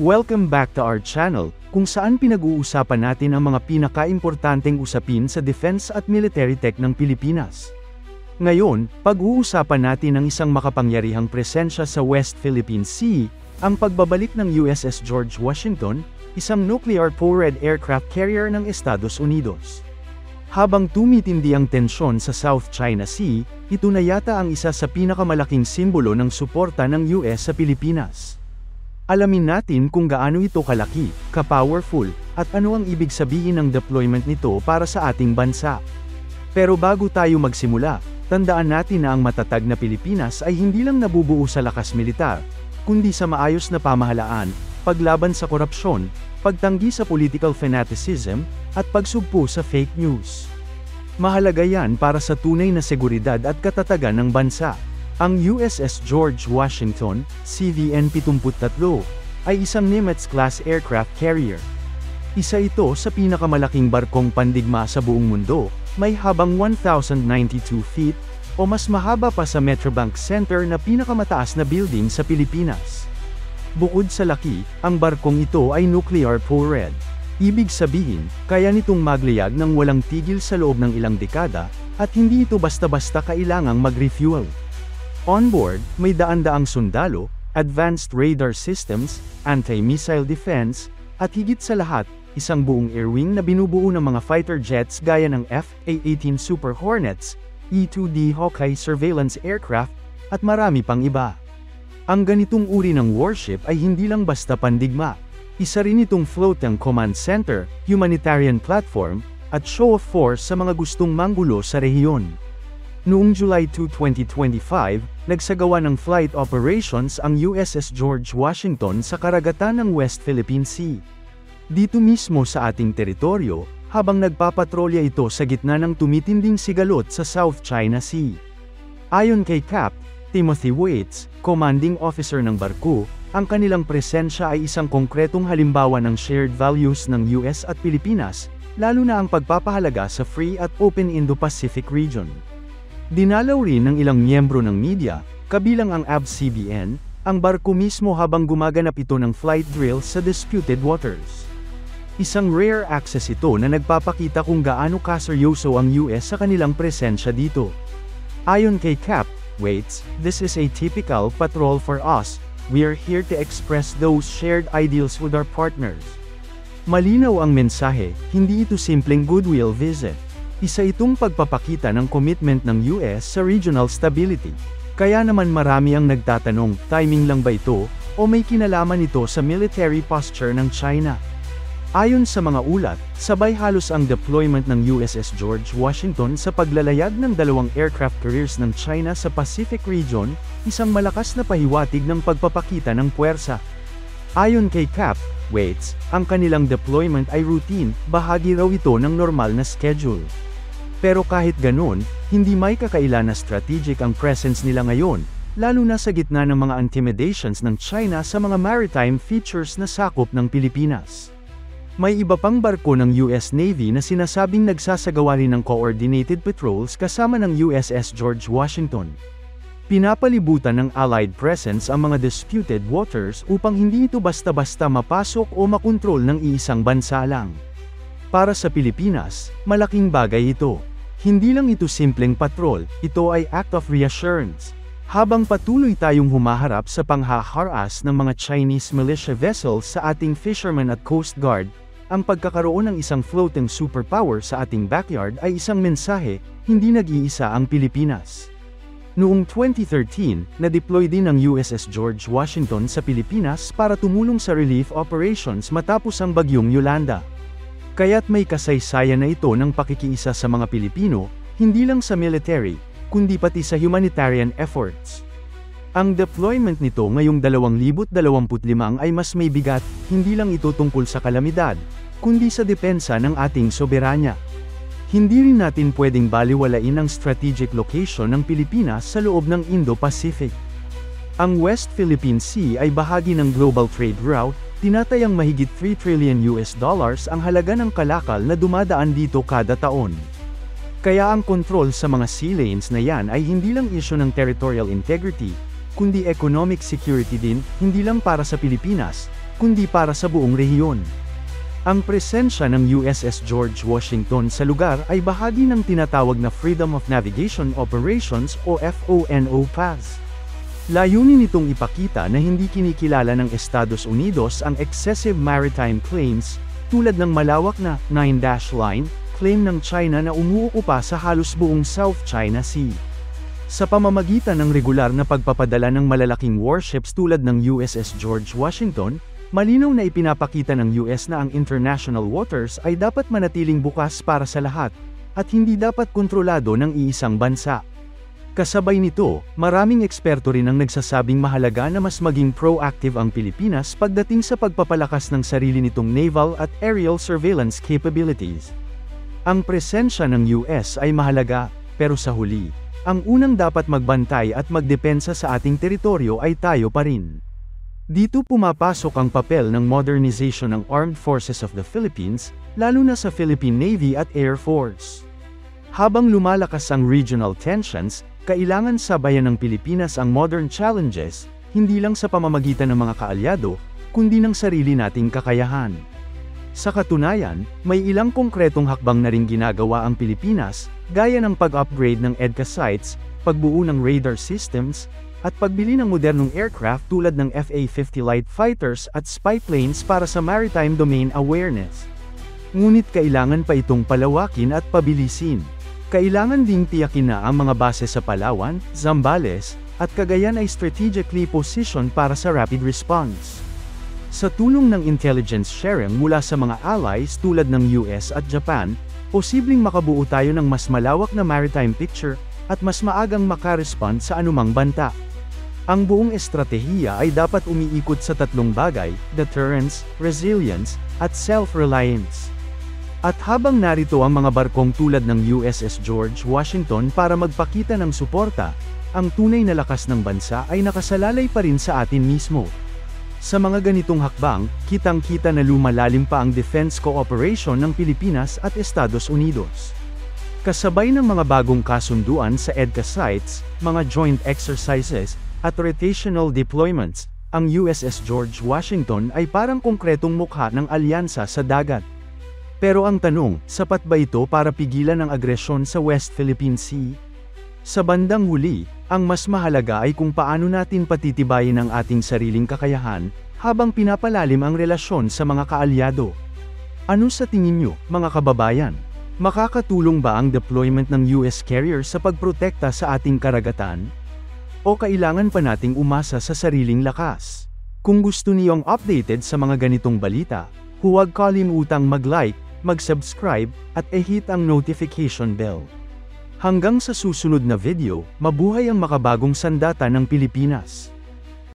Welcome back to our channel, kung saan pinag-uusapan natin ang mga pinaka-importanteng usapin sa defense at military tech ng Pilipinas. Ngayon, pag-uusapan natin ang isang makapangyarihang presensya sa West Philippine Sea, ang pagbabalik ng USS George Washington, isang nuclear-powered aircraft carrier ng Estados Unidos. Habang tumitindi ang tensyon sa South China Sea, ito na yata ang isa sa pinakamalaking simbolo ng suporta ng US sa Pilipinas. Alamin natin kung gaano ito kalaki, ka-powerful, at ano ang ibig sabihin ng deployment nito para sa ating bansa. Pero bago tayo magsimula, tandaan natin na ang matatag na Pilipinas ay hindi lang nabubuo sa lakas militar, kundi sa maayos na pamahalaan, paglaban sa korupsyon, pagtanggi sa political fanaticism, at pagsugpo sa fake news. Mahalaga yan para sa tunay na seguridad at katatagan ng bansa. Ang USS George Washington, CVN-73, ay isang Nimitz-class aircraft carrier. Isa ito sa pinakamalaking barkong pandigma sa buong mundo, may habang 1,092 feet, o mas mahaba pa sa Metrobank Center na pinakamataas na building sa Pilipinas. Bukod sa laki, ang barkong ito ay nuclear-powered. Ibig sabihin, kaya nitong maglayag ng walang tigil sa loob ng ilang dekada, at hindi ito basta-basta kailangang mag-refuel. On board, may daan-daang sundalo, advanced radar systems, anti-missile defense, at higit sa lahat, isang buong air wing na binubuo ng mga fighter jets gaya ng F/A-18 Super Hornets, E-2D Hawkeye surveillance aircraft, at marami pang iba. Ang ganitong uri ng warship ay hindi lang basta pandigma. Isa rin itong floating command center, humanitarian platform, at show of force sa mga gustong manggulo sa rehiyon. Noong July 2, 2025, nagsagawa ng flight operations ang USS George Washington sa karagatan ng West Philippine Sea. Dito mismo sa ating teritoryo, habang nagpapatrolya ito sa gitna ng tumitinding sigalot sa South China Sea. Ayon kay Cap. Timothy Waits, commanding officer ng barko, ang kanilang presensya ay isang konkretong halimbawa ng shared values ng US at Pilipinas, lalo na ang pagpapahalaga sa free at open Indo-Pacific region. Dinalaw rin ng ilang miyembro ng media, kabilang ang ABS-CBN, ang barko mismo habang gumaganap ito ng flight drills sa disputed waters. Isang rare access ito na nagpapakita kung gaano kaseryoso ang US sa kanilang presensya dito. Ayon kay Cap. Waits, this is a typical patrol for us, we are here to express those shared ideals with our partners. Malinaw ang mensahe, hindi ito simpleng goodwill visit. Isa itong pagpapakita ng commitment ng US sa regional stability. Kaya naman marami ang nagtatanong, timing lang ba ito, o may kinalaman ito sa military posture ng China? Ayon sa mga ulat, sabay halos ang deployment ng USS George Washington sa paglalayag ng dalawang aircraft carriers ng China sa Pacific region, isang malakas na pahiwatig ng pagpapakita ng puwersa. Ayon kay Cap. Waits, ang kanilang deployment ay routine, bahagi raw ito ng normal na schedule. Pero kahit ganon, hindi may kakaila na strategic ang presence nila ngayon, lalo na sa gitna ng mga intimidations ng China sa mga maritime features na sakop ng Pilipinas. May iba pang barko ng US Navy na sinasabing nagsasagawa rin ng coordinated patrols kasama ng USS George Washington. Pinapalibutan ng Allied presence ang mga disputed waters upang hindi ito basta-basta mapasok o makontrol ng iisang bansa lang. Para sa Pilipinas, malaking bagay ito. Hindi lang ito simpleng patrol, ito ay act of reassurance. Habang patuloy tayong humaharap sa panghaharas ng mga Chinese militia vessels sa ating fishermen at Coast Guard, ang pagkakaroon ng isang floating superpower sa ating backyard ay isang mensahe, hindi nag-iisa ang Pilipinas. Noong 2013, na-deploy din ang USS George Washington sa Pilipinas para tumulong sa relief operations matapos ang bagyong Yolanda. Kaya't may kasaysayan na ito ng pakikiisa sa mga Pilipino, hindi lang sa military, kundi pati sa humanitarian efforts. Ang deployment nito ngayong 2025 ay mas may bigat, hindi lang ito tungkol sa kalamidad, kundi sa depensa ng ating soberanya. Hindi rin natin pwedeng baliwalain ang strategic location ng Pilipinas sa loob ng Indo-Pacific. Ang West Philippine Sea ay bahagi ng global trade route, tinatayang mahigit $3 trillion ang halaga ng kalakal na dumadaan dito kada taon. Kaya ang kontrol sa mga sea lanes na yan ay hindi lang isyu ng territorial integrity, kundi economic security din, hindi lang para sa Pilipinas, kundi para sa buong rehiyon. Ang presensya ng USS George Washington sa lugar ay bahagi ng tinatawag na Freedom of Navigation Operations o FONO PAS. Layunin nitong ipakita na hindi kinikilala ng Estados Unidos ang excessive maritime claims, tulad ng malawak na 9-dash line, claim ng China na umuukupa sa halos buong South China Sea. Sa pamamagitan ng regular na pagpapadala ng malalaking warships tulad ng USS George Washington, malinaw na ipinapakita ng US na ang international waters ay dapat manatiling bukas para sa lahat, at hindi dapat kontrolado ng iisang bansa. Kasabay nito, maraming eksperto rin ang nagsasabing mahalaga na mas maging proactive ang Pilipinas pagdating sa pagpapalakas ng sarili nitong naval at aerial surveillance capabilities. Ang presensya ng US ay mahalaga, pero sa huli, ang unang dapat magbantay at magdepensa sa ating teritoryo ay tayo pa rin. Dito pumapasok ang papel ng modernization ng Armed Forces of the Philippines, lalo na sa Philippine Navy at Air Force. Habang lumalakas ang regional tensions, kailangan sabayan ng Pilipinas ang modern challenges, hindi lang sa pamamagitan ng mga kaalyado, kundi ng sarili nating kakayahan. Sa katunayan, may ilang konkretong hakbang na ring ginagawa ang Pilipinas, gaya ng pag-upgrade ng EDCA sites, pagbuo ng radar systems, at pagbili ng modernong aircraft tulad ng FA-50 light fighters at spy planes para sa maritime domain awareness. Ngunit kailangan pa itong palawakin at pabilisin. Kailangan ding tiyakin na ang mga base sa Palawan, Zambales, at Cagayan ay strategically positioned para sa rapid response. Sa tulong ng intelligence sharing mula sa mga allies tulad ng US at Japan, posibleng makabuo tayo ng mas malawak na maritime picture, at mas maagang makarespond sa anumang banta. Ang buong estratehiya ay dapat umiikot sa tatlong bagay: deterrence, resilience, at self-reliance. At habang narito ang mga barkong tulad ng USS George Washington para magpakita ng suporta, ang tunay na lakas ng bansa ay nakasalalay pa rin sa atin mismo. Sa mga ganitong hakbang, kitang-kita na lumalalim pa ang defense cooperation ng Pilipinas at Estados Unidos. Kasabay ng mga bagong kasunduan sa EDCA sites, mga joint exercises, at rotational deployments, ang USS George Washington ay parang konkretong mukha ng alyansa sa dagat. Pero ang tanong, sapat ba ito para pigilan ang agresyon sa West Philippine Sea? Sa bandang huli, ang mas mahalaga ay kung paano natin patitibayin ang ating sariling kakayahan, habang pinapalalim ang relasyon sa mga kaalyado. Ano sa tingin nyo, mga kababayan? Makakatulong ba ang deployment ng US carrier sa pagprotekta sa ating karagatan? O kailangan pa nating umasa sa sariling lakas? Kung gusto niyong updated sa mga ganitong balita, huwag kalimutang mag-like, mag-subscribe, at i-hit ang notification bell. Hanggang sa susunod na video, mabuhay ang makabagong sandata ng Pilipinas!